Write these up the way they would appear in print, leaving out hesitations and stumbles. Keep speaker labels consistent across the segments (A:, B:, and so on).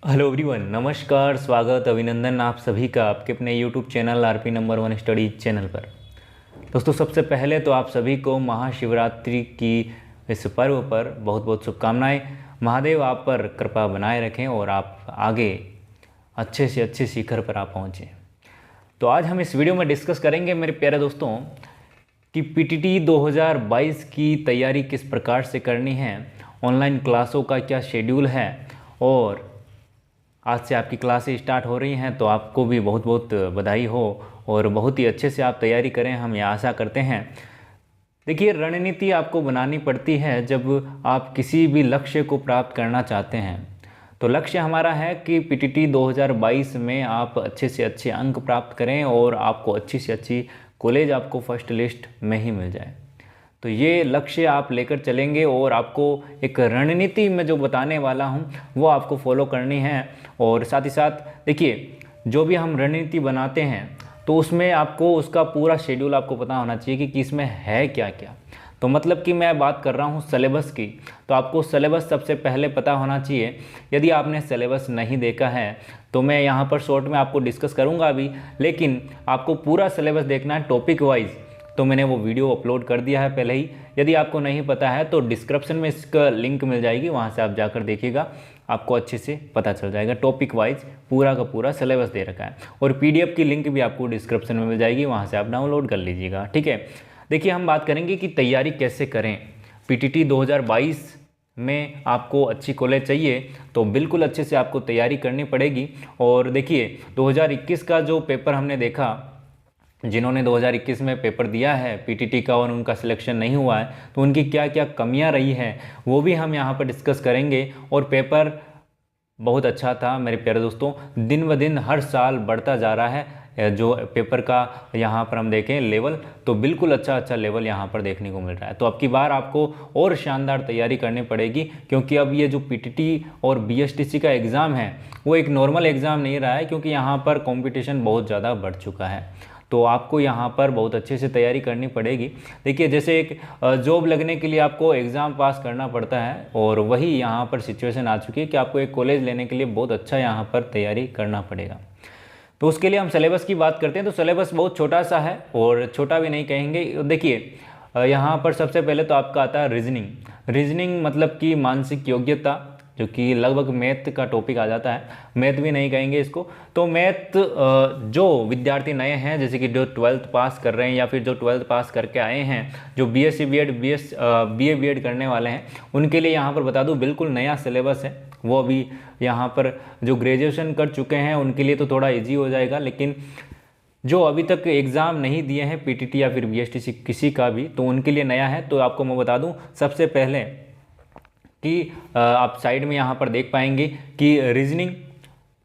A: Hello everyone, नमस्कार, स्वागत, अभिनंदन आप सभी का आपके अपने YouTube channel RP number 1 study channel पर। दोस्तों, सबसे पहले तो आप सभी को महाशिवरात्रि की इस पर्व पर बहुत बहुत शुभकामनाएं। महादेव आप पर कृपा बनाए रखें और आप आगे अच्छे से अच्छे शिखर पर आप पहुँचें। तो आज हम इस वीडियो में डिस्कस करेंगे मेरे प्यारे दोस्तों कि पीटीटी 2022 की तैयारी किस प्रकार से करनी है, ऑनलाइन क्लासों का क्या शेड्यूल है और आज से आपकी क्लासें स्टार्ट हो रही हैं। तो आपको भी बहुत बहुत बधाई हो और बहुत ही अच्छे से आप तैयारी करें, हम ये आशा करते हैं। देखिए, रणनीति आपको बनानी पड़ती है जब आप किसी भी लक्ष्य को प्राप्त करना चाहते हैं। तो लक्ष्य हमारा है कि पीटीटी 2022 में आप अच्छे से अच्छे अंक प्राप्त करें और आपको अच्छी से अच्छी कॉलेज आपको फर्स्ट लिस्ट में ही मिल जाए। तो ये लक्ष्य आप लेकर चलेंगे और आपको एक रणनीति में जो बताने वाला हूँ वो आपको फॉलो करनी है। और साथ ही साथ देखिए, जो भी हम रणनीति बनाते हैं तो उसमें आपको उसका पूरा शेड्यूल आपको पता होना चाहिए कि इसमें है क्या क्या। तो मतलब कि मैं बात कर रहा हूँ सिलेबस की, तो आपको सिलेबस सबसे पहले पता होना चाहिए। यदि आपने सिलेबस नहीं देखा है तो मैं यहाँ पर शॉर्ट में आपको डिस्कस करूँगा अभी, लेकिन आपको पूरा सिलेबस देखना है टॉपिक वाइज। तो मैंने वो वीडियो अपलोड कर दिया है पहले ही। यदि आपको नहीं पता है तो डिस्क्रिप्शन में इसका लिंक मिल जाएगी, वहाँ से आप जाकर देखिएगा, आपको अच्छे से पता चल जाएगा। टॉपिक वाइज पूरा का पूरा सिलेबस दे रखा है और पीडीएफ की लिंक भी आपको डिस्क्रिप्शन में मिल जाएगी, वहाँ से आप डाउनलोड कर लीजिएगा। ठीक है, देखिए हम बात करेंगे कि तैयारी कैसे करें। पीटीटी 2022 में आपको अच्छी कॉलेज चाहिए तो बिल्कुल अच्छे से आपको तैयारी करनी पड़ेगी। और देखिए, 2021 का जो पेपर हमने देखा, जिन्होंने 2021 में पेपर दिया है पीटीटी का और उनका सिलेक्शन नहीं हुआ है, तो उनकी क्या क्या कमियां रही हैं वो भी हम यहाँ पर डिस्कस करेंगे। और पेपर बहुत अच्छा था मेरे प्यारे दोस्तों, दिन ब दिन हर साल बढ़ता जा रहा है जो पेपर का यहाँ पर हम देखें लेवल, तो बिल्कुल अच्छा लेवल यहाँ पर देखने को मिल रहा है। तो अब की बार आपको और शानदार तैयारी करनी पड़ेगी, क्योंकि अब ये जो पीटीटी और बीएसटीसी का एग्ज़ाम है वो एक नॉर्मल एग्ज़ाम नहीं रहा है, क्योंकि यहाँ पर कॉम्पिटिशन बहुत ज़्यादा बढ़ चुका है। तो आपको यहाँ पर बहुत अच्छे से तैयारी करनी पड़ेगी। देखिए, जैसे एक जॉब लगने के लिए आपको एग्ज़ाम पास करना पड़ता है, और वही यहाँ पर सिचुएशन आ चुकी है कि आपको एक कॉलेज लेने के लिए बहुत अच्छा यहाँ पर तैयारी करना पड़ेगा। तो उसके लिए हम सिलेबस की बात करते हैं। तो सिलेबस बहुत छोटा सा है, और छोटा भी नहीं कहेंगे। देखिए, यहाँ पर सबसे पहले तो आपका आता है रीजनिंग मतलब कि मानसिक योग्यता, जो कि लगभग मैथ का टॉपिक आ जाता है। मैथ भी नहीं कहेंगे इसको। तो मैथ जो विद्यार्थी नए हैं, जैसे कि जो 12th पास कर रहे हैं या फिर जो 12th पास करके आए हैं, जो बीएससी बीएड बीए बीएड करने वाले हैं, उनके लिए यहाँ पर बता दूँ बिल्कुल नया सिलेबस है। वो अभी यहाँ पर जो ग्रेजुएशन कर चुके हैं उनके लिए तो थोड़ा ईजी हो जाएगा, लेकिन जो अभी तक एग्ज़ाम नहीं दिए हैं पीटीटी या फिर बीएसटीसी किसी का भी, तो उनके लिए नया है। तो आपको मैं बता दूँ सबसे पहले कि आप साइड में यहाँ पर देख पाएंगे कि रीजनिंग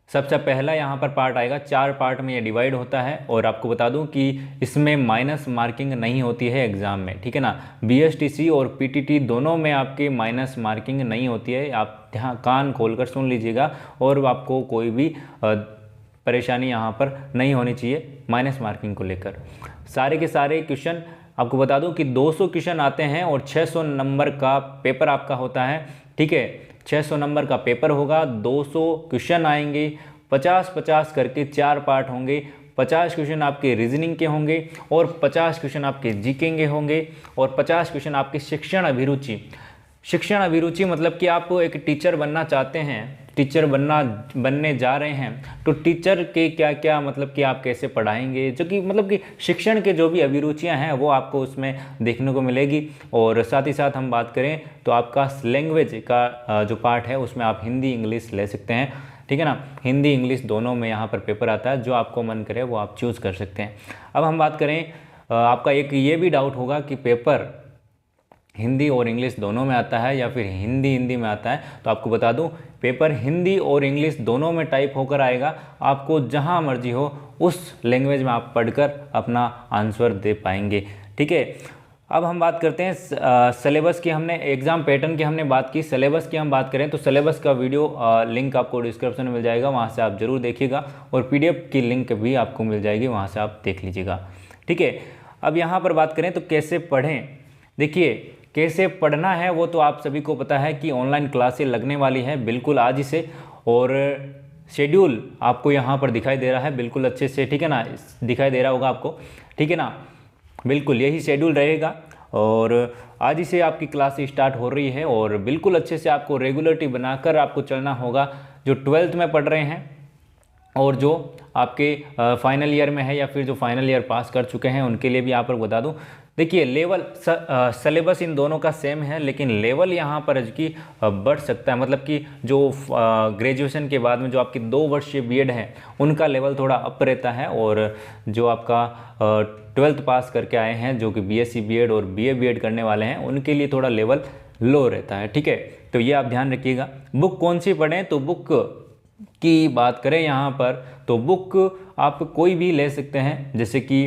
A: सबसे पहला यहाँ पर पार्ट आएगा। 4 पार्ट में ये डिवाइड होता है, और आपको बता दूं कि इसमें माइनस मार्किंग नहीं होती है एग्ज़ाम में, ठीक है ना। बीएसटीसी और पीटीटी दोनों में आपकी माइनस मार्किंग नहीं होती है। आप ध्यान कान खोलकर सुन लीजिएगा, और आपको कोई भी परेशानी यहाँ पर नहीं होनी चाहिए माइनस मार्किंग को लेकर। सारे के सारे क्वेश्चन आपको बता दूं कि 200 क्वेश्चन आते हैं और 600 नंबर का पेपर आपका होता है। ठीक है, 600 नंबर का पेपर होगा, 200 क्वेश्चन आएंगे, 50-50 करके 4 पार्ट होंगे। 50 क्वेश्चन आपके रीजनिंग के होंगे और 50 क्वेश्चन आपके जीके के होंगे, और 50 क्वेश्चन आपके शिक्षण अभिरुचि मतलब कि आप एक टीचर बनना चाहते हैं, टीचर बनने जा रहे हैं, तो टीचर के क्या क्या मतलब कि आप कैसे पढ़ाएंगे, जो कि मतलब कि शिक्षण के जो भी अभिरुचियां हैं वो आपको उसमें देखने को मिलेगी। और साथ ही साथ हम बात करें तो आपका लैंग्वेज का जो पार्ट है उसमें आप हिंदी इंग्लिश ले सकते हैं, ठीक है ना। हिंदी इंग्लिश दोनों में यहाँ पर पेपर आता है, जो आपको मन करे वो आप चूज़ कर सकते हैं। अब हम बात करें, आपका एक ये भी डाउट होगा कि पेपर हिंदी और इंग्लिश दोनों में आता है या फिर हिंदी में आता है। तो आपको बता दूं, पेपर हिंदी और इंग्लिश दोनों में टाइप होकर आएगा। आपको जहां मर्जी हो उस लैंग्वेज में आप पढ़कर अपना आंसर दे पाएंगे, ठीक है। अब हम बात करते हैं सिलेबस की। हमने एग्ज़ाम पैटर्न की हमने बात की, सिलेबस की हम बात करें तो सिलेबस का वीडियो लिंक आपको डिस्क्रिप्शन में मिल जाएगा, वहाँ से आप ज़रूर देखिएगा, और पीडीएफ की लिंक भी आपको मिल जाएगी, वहाँ से आप देख लीजिएगा, ठीक है। अब यहाँ पर बात करें तो कैसे पढ़ें। देखिए, कैसे पढ़ना है वो तो आप सभी को पता है कि ऑनलाइन क्लासें लगने वाली है बिल्कुल आज ही से, और शेड्यूल आपको यहाँ पर दिखाई दे रहा है बिल्कुल अच्छे से, ठीक है ना, दिखाई दे रहा होगा आपको, ठीक है ना, बिल्कुल यही शेड्यूल रहेगा। और आज ही से आपकी क्लास स्टार्ट हो रही है और बिल्कुल अच्छे से आपको रेगुलरिटी बनाकर आपको चलना होगा। जो 12th में पढ़ रहे हैं और जो आपके फाइनल ईयर में है या फिर जो फाइनल ईयर पास कर चुके हैं उनके लिए भी यहाँ पर बता दूँ, देखिए लेवल सिलेबस इन दोनों का सेम है, लेकिन लेवल यहाँ पर की बढ़ सकता है। मतलब कि जो ग्रेजुएशन के बाद में जो आपकी 2 वर्षीय बीएड है उनका लेवल थोड़ा अप रहता है, और जो आपका 12th पास करके आए हैं जो कि बीएससी बीएड और बीए बीएड करने वाले हैं उनके लिए थोड़ा लेवल लो रहता है, ठीक है। तो ये आप ध्यान रखिएगा। बुक कौन सी पढ़ें, तो बुक की बात करें यहाँ पर तो बुक आप कोई भी ले सकते हैं, जैसे कि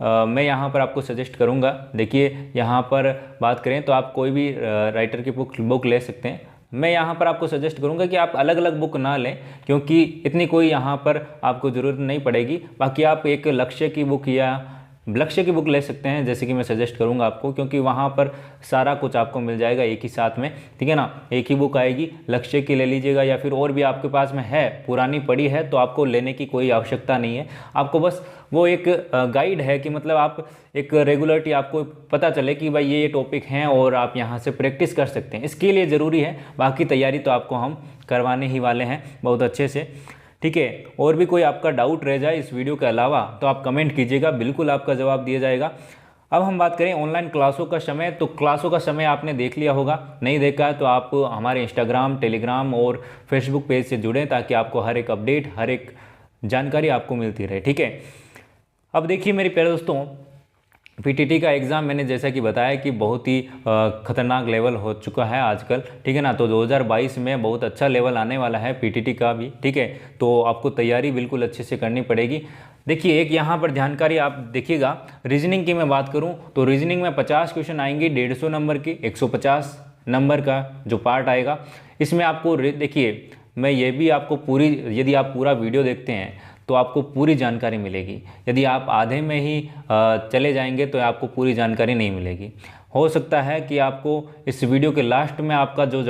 A: मैं यहाँ पर आपको सजेस्ट करूँगा। देखिए यहाँ पर बात करें तो आप कोई भी राइटर की बुक ले सकते हैं। मैं यहाँ पर आपको सजेस्ट करूँगा कि आप अलग अलग बुक ना लें, क्योंकि इतनी कोई यहाँ पर आपको ज़रूरत नहीं पड़ेगी। बाकी आप एक लक्ष्य की बुक या लक्ष्य की बुक ले सकते हैं, जैसे कि मैं सजेस्ट करूंगा आपको, क्योंकि वहाँ पर सारा कुछ आपको मिल जाएगा एक ही साथ में, ठीक है ना। एक ही बुक आएगी, लक्ष्य की ले लीजिएगा, या फिर और भी आपके पास में है पुरानी पड़ी है तो आपको लेने की कोई आवश्यकता नहीं है। आपको बस वो एक गाइड है कि मतलब आप एक रेगुलरिटी आपको पता चले कि भाई ये टॉपिक हैं और आप यहाँ से प्रैक्टिस कर सकते हैं, इसके लिए ज़रूरी है। बाकी तैयारी तो आपको हम करवाने ही वाले हैं बहुत अच्छे से, ठीक है। और भी कोई आपका डाउट रह जाए इस वीडियो के अलावा तो आप कमेंट कीजिएगा, बिल्कुल आपका जवाब दिया जाएगा। अब हम बात करें ऑनलाइन क्लासों का समय, तो क्लासों का समय आपने देख लिया होगा, नहीं देखा है तो आप हमारे इंस्टाग्राम, टेलीग्राम और फेसबुक पेज से जुड़ें ताकि आपको हर एक अपडेट, हर एक जानकारी आपको मिलती रहे, ठीक है। अब देखिए मेरे प्यारे दोस्तों, पीटीटी का एग्ज़ाम मैंने जैसा कि बताया कि बहुत ही खतरनाक लेवल हो चुका है आजकल, ठीक है ना। तो 2022 में बहुत अच्छा लेवल आने वाला है पीटीटी का भी, ठीक है। तो आपको तैयारी बिल्कुल अच्छे से करनी पड़ेगी। देखिए एक यहाँ पर जानकारी आप देखिएगा, रीजनिंग की मैं बात करूँ तो रीजनिंग में 50 क्वेश्चन आएंगे 150 नंबर की, 150 नंबर का जो पार्ट आएगा। इसमें आपको देखिए मैं ये भी आपको पूरी, यदि आप पूरा वीडियो देखते हैं तो आपको पूरी जानकारी मिलेगी। यदि आप आधे में ही चले जाएंगे तो आपको पूरी जानकारी नहीं मिलेगी। हो सकता है कि आपको इस वीडियो के लास्ट में आपका जो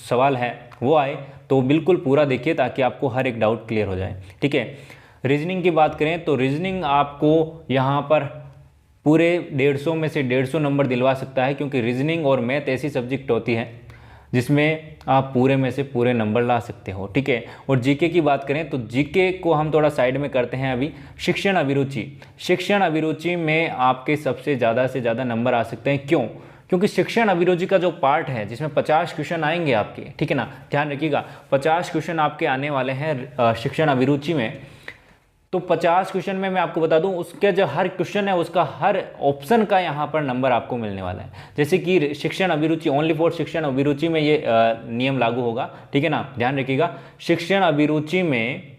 A: सवाल है वो आए, तो बिल्कुल पूरा देखिए ताकि आपको हर एक डाउट क्लियर हो जाए, ठीक है। रीजनिंग की बात करें तो रीजनिंग आपको यहाँ पर पूरे 150 में से 150 नंबर दिलवा सकता है, क्योंकि रीजनिंग और मैथ ऐसी सब्जेक्ट होती है जिसमें आप पूरे में से पूरे नंबर ला सकते हो, ठीक है। और जीके की बात करें तो जीके को हम थोड़ा साइड में करते हैं अभी। शिक्षण अभिरुचि, शिक्षण अभिरुचि में आपके सबसे ज़्यादा से ज़्यादा नंबर आ सकते हैं। क्यों? क्योंकि शिक्षण अभिरुचि का जो पार्ट है जिसमें 50 क्वेश्चन आएंगे आपके, ठीक है ना, ध्यान रखिएगा 50 क्वेश्चन आपके आने वाले हैं शिक्षण अभिरुचि में। तो 50 क्वेश्चन में मैं आपको बता दूं उसके जो हर क्वेश्चन है उसका हर ऑप्शन का यहाँ पर नंबर आपको मिलने वाला है। जैसे कि शिक्षण अभिरुचि, ओनली फॉर शिक्षण अभिरुचि में ये नियम लागू होगा, ठीक है ना, ध्यान रखिएगा। शिक्षण अभिरुचि में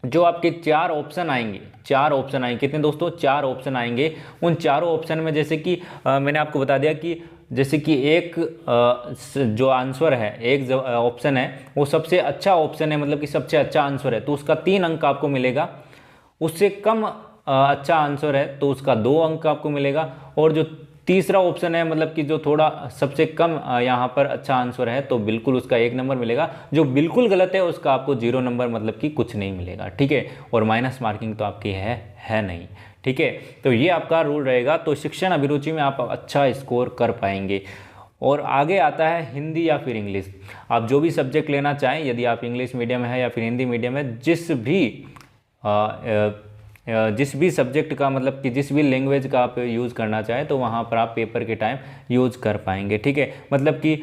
A: जो आपके 4 ऑप्शन आएंगे, 4 ऑप्शन आएंगे, कितने दोस्तों, 4 ऑप्शन आएंगे। उन चारों ऑप्शन में जैसे कि मैंने आपको बता दिया कि जैसे कि एक जो आंसर है, एक जो ऑप्शन है वो सबसे अच्छा ऑप्शन है, मतलब कि सबसे अच्छा आंसर है तो उसका 3 अंक आपको मिलेगा। उससे कम अच्छा आंसर है तो उसका 2 अंक आपको मिलेगा। और जो तीसरा ऑप्शन है, मतलब कि जो थोड़ा सबसे कम यहाँ पर अच्छा आंसर है तो बिल्कुल उसका 1 नंबर मिलेगा। जो बिल्कुल गलत है उसका आपको 0 नंबर, मतलब कि कुछ नहीं मिलेगा, ठीक है। और माइनस मार्किंग तो आपकी है नहीं, ठीक है। तो ये आपका रूल रहेगा। तो शिक्षण अभिरुचि में आप अच्छा स्कोर कर पाएंगे। और आगे आता है हिंदी या फिर इंग्लिश। आप जो भी सब्जेक्ट लेना चाहें, यदि आप इंग्लिश मीडियम है या फिर हिंदी मीडियम है, जिस भी सब्जेक्ट का, मतलब कि जिस भी लैंग्वेज का आप यूज़ करना चाहें तो वहाँ पर आप पेपर के टाइम यूज़ कर पाएंगे, ठीक है। मतलब कि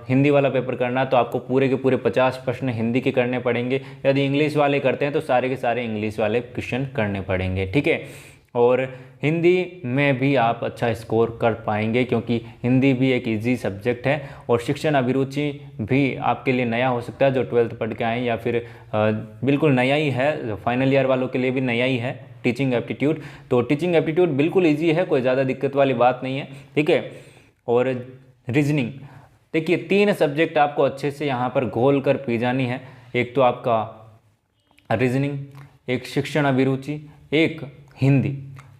A: हिंदी वाला पेपर करना तो आपको पूरे के पूरे 50 प्रश्न हिंदी के करने पड़ेंगे। यदि इंग्लिश वाले करते हैं तो सारे के सारे इंग्लिश वाले क्वेश्चन करने पड़ेंगे, ठीक है। और हिंदी में भी आप अच्छा स्कोर कर पाएंगे, क्योंकि हिंदी भी एक इजी सब्जेक्ट है। और शिक्षण अभिरुचि भी आपके लिए नया हो सकता है, जो 12th पढ़ के आए, या फिर बिल्कुल नया ही है, फाइनल ईयर वालों के लिए भी नया ही है टीचिंग एप्टीट्यूड। तो टीचिंग एप्टीट्यूड बिल्कुल ईजी है, कोई ज़्यादा दिक्कत वाली बात नहीं है, ठीक है। और रीजनिंग, देखिए 3 सब्जेक्ट आपको अच्छे से यहाँ पर घोल कर पी जानी है। एक तो आपका रीजनिंग, एक शिक्षण अभिरुचि, एक हिंदी।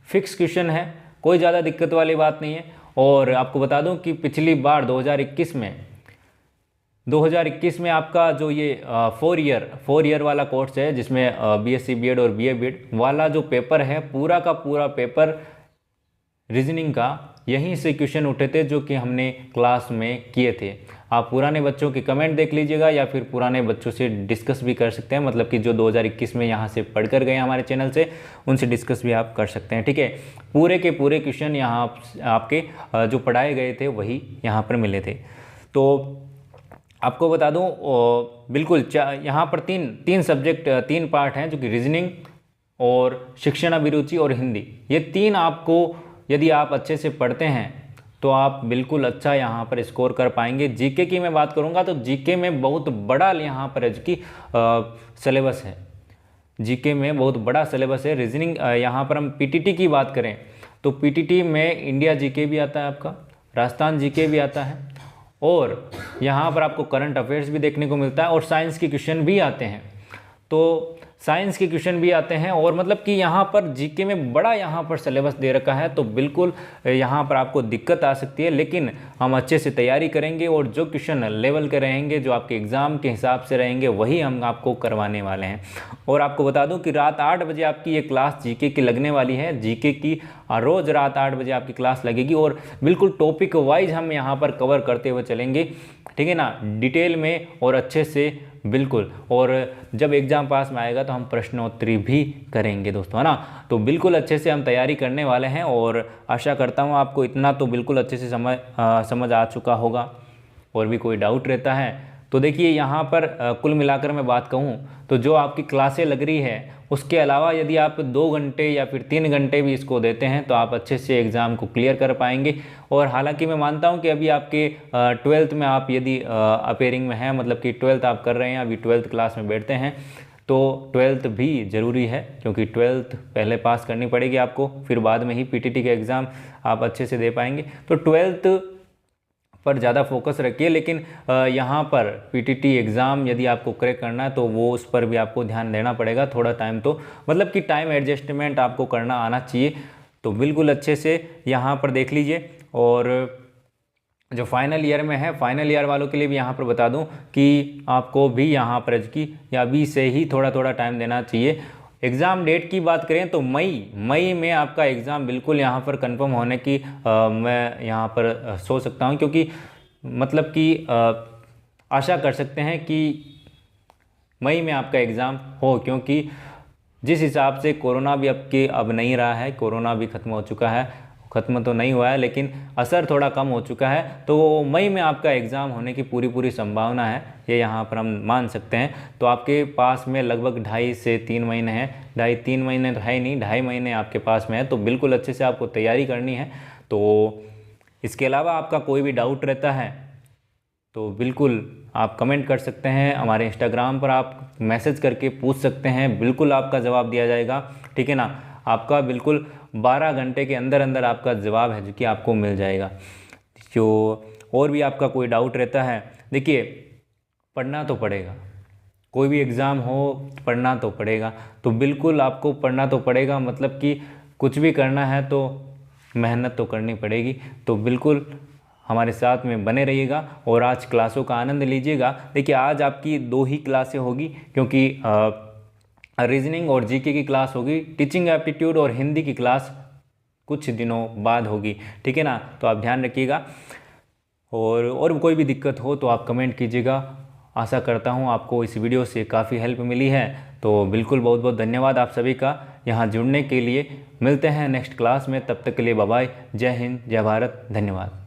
A: फिक्स क्वेश्चन है, कोई ज़्यादा दिक्कत वाली बात नहीं है। और आपको बता दूं कि पिछली बार 2021 में 2021 में आपका जो ये 4 ईयर वाला कोर्स है, जिसमें बीएससी बीएड और बीए बीएड वाला जो पेपर है, पूरा का पूरा पेपर रीजनिंग का यहीं से क्वेश्चन उठे थे जो कि हमने क्लास में किए थे। आप पुराने बच्चों के कमेंट देख लीजिएगा या फिर पुराने बच्चों से डिस्कस भी कर सकते हैं, मतलब कि जो 2021 में यहाँ से पढ़ कर गए हमारे चैनल से, उनसे डिस्कस भी आप कर सकते हैं। ठीक है, पूरे के पूरे क्वेश्चन यहाँ आपके जो पढ़ाए गए थे वही यहाँ पर मिले थे। तो आपको बता दूं, बिल्कुल यहाँ पर तीन सब्जेक्ट, 3 पार्ट हैं, जो कि रीजनिंग और शिक्षण अभिरुचि और हिंदी। ये 3 आपको यदि आप अच्छे से पढ़ते हैं तो आप बिल्कुल अच्छा यहाँ पर स्कोर कर पाएंगे। जीके की मैं बात करूँगा तो जीके में बहुत बड़ा यहाँ पर कि सिलेबस है, जीके में बहुत बड़ा सिलेबस है। रीजनिंग यहाँ पर हम पीटीटी की बात करें तो पीटीटी में इंडिया जीके भी आता है, आपका राजस्थान जीके भी आता है, और यहाँ पर आपको करंट अफेयर्स भी देखने को मिलता है, और साइंस के क्वेश्चन भी आते हैं। तो साइंस के क्वेश्चन भी आते हैं, और मतलब कि यहाँ पर जीके में बड़ा यहाँ पर सिलेबस दे रखा है, तो बिल्कुल यहाँ पर आपको दिक्कत आ सकती है। लेकिन हम अच्छे से तैयारी करेंगे और जो क्वेश्चन लेवल के रहेंगे, जो आपके एग्ज़ाम के हिसाब से रहेंगे, वही हम आपको करवाने वाले हैं। और आपको बता दूं कि रात 8 बजे आपकी ये क्लास जीके की लगने वाली है। जीके की रोज़ रात 8 बजे आपकी क्लास लगेगी, और बिल्कुल टॉपिक वाइज हम यहाँ पर कवर करते हुए चलेंगे, ठीक है ना, डिटेल में और अच्छे से, बिल्कुल। और जब एग्ज़ाम पास में आएगा तो हम प्रश्नोत्तरी भी करेंगे दोस्तों, है ना। तो बिल्कुल अच्छे से हम तैयारी करने वाले हैं, और आशा करता हूँ आपको इतना तो बिल्कुल अच्छे से समझ आ चुका होगा। और भी कोई डाउट रहता है तो देखिए, यहाँ पर कुल मिलाकर मैं बात कहूँ तो जो आपकी क्लासें लग रही है, उसके अलावा यदि आप 2 घंटे या फिर 3 घंटे भी इसको देते हैं तो आप अच्छे से एग्ज़ाम को क्लियर कर पाएंगे। और हालांकि मैं मानता हूं कि अभी आपके 12th में आप यदि अपेयरिंग में हैं, मतलब कि 12th आप कर रहे हैं, अभी 12th क्लास में बैठते हैं, तो 12th भी ज़रूरी है, क्योंकि 12th पहले पास करनी पड़ेगी आपको, फिर बाद में ही पीटीटी का एग्ज़ाम आप अच्छे से दे पाएंगे। तो 12th पर ज़्यादा फोकस रखिए। लेकिन यहाँ पर पीटीटी एग्ज़ाम यदि आपको क्रैक करना है तो वो उस पर भी आपको ध्यान देना पड़ेगा थोड़ा टाइम, तो मतलब कि टाइम एडजस्टमेंट आपको करना आना चाहिए। तो बिल्कुल अच्छे से यहाँ पर देख लीजिए। और जो फाइनल ईयर में है, फाइनल ईयर वालों के लिए भी यहाँ पर बता दूँ कि आपको भी यहाँ पर या अभी से ही थोड़ा थोड़ा टाइम देना चाहिए। एग्ज़ाम डेट की बात करें तो मई में आपका एग्ज़ाम बिल्कुल यहाँ पर कंफर्म होने की मैं यहाँ पर सोच सकता हूँ, क्योंकि मतलब कि आशा कर सकते हैं कि मई में आपका एग्ज़ाम हो, क्योंकि जिस हिसाब से कोरोना भी अब नहीं रहा है, कोरोना भी ख़त्म हो चुका है, ख़त्म तो नहीं हुआ है लेकिन असर थोड़ा कम हो चुका है, तो मई में आपका एग्ज़ाम होने की पूरी संभावना है, ये यहाँ पर हम मान सकते हैं। तो आपके पास में लगभग 2.5 से 3 महीने हैं, 2.5-3 महीने तो है ही नहीं, 2.5 महीने आपके पास में है, तो बिल्कुल अच्छे से आपको तैयारी करनी है। तो इसके अलावा आपका कोई भी डाउट रहता है तो बिल्कुल आप कमेंट कर सकते हैं, हमारे इंस्टाग्राम पर आप मैसेज करके पूछ सकते हैं, बिल्कुल आपका जवाब दिया जाएगा, ठीक है ना। आपका बिल्कुल 12 घंटे के अंदर अंदर आपका जवाब है जो कि आपको मिल जाएगा। जो और भी आपका कोई डाउट रहता है, देखिए पढ़ना तो पड़ेगा, कोई भी एग्ज़ाम हो पढ़ना तो पड़ेगा, तो बिल्कुल आपको पढ़ना तो पड़ेगा, मतलब कि कुछ भी करना है तो मेहनत तो करनी पड़ेगी। तो बिल्कुल हमारे साथ में बने रहिएगा और आज क्लासों का आनंद लीजिएगा। देखिए आज आपकी 2 ही क्लासें होगी, क्योंकि रीजनिंग और जीके की क्लास होगी, टीचिंग एप्टीट्यूड और हिंदी की क्लास कुछ दिनों बाद होगी, ठीक है ना। तो आप ध्यान रखिएगा, और कोई भी दिक्कत हो तो आप कमेंट कीजिएगा। आशा करता हूँ आपको इस वीडियो से काफ़ी हेल्प मिली है। तो बिल्कुल बहुत बहुत धन्यवाद आप सभी का यहाँ जुड़ने के लिए। मिलते हैं नेक्स्ट क्लास में, तब तक के लिए बाय बाय। जय हिंद, जय भारत, धन्यवाद।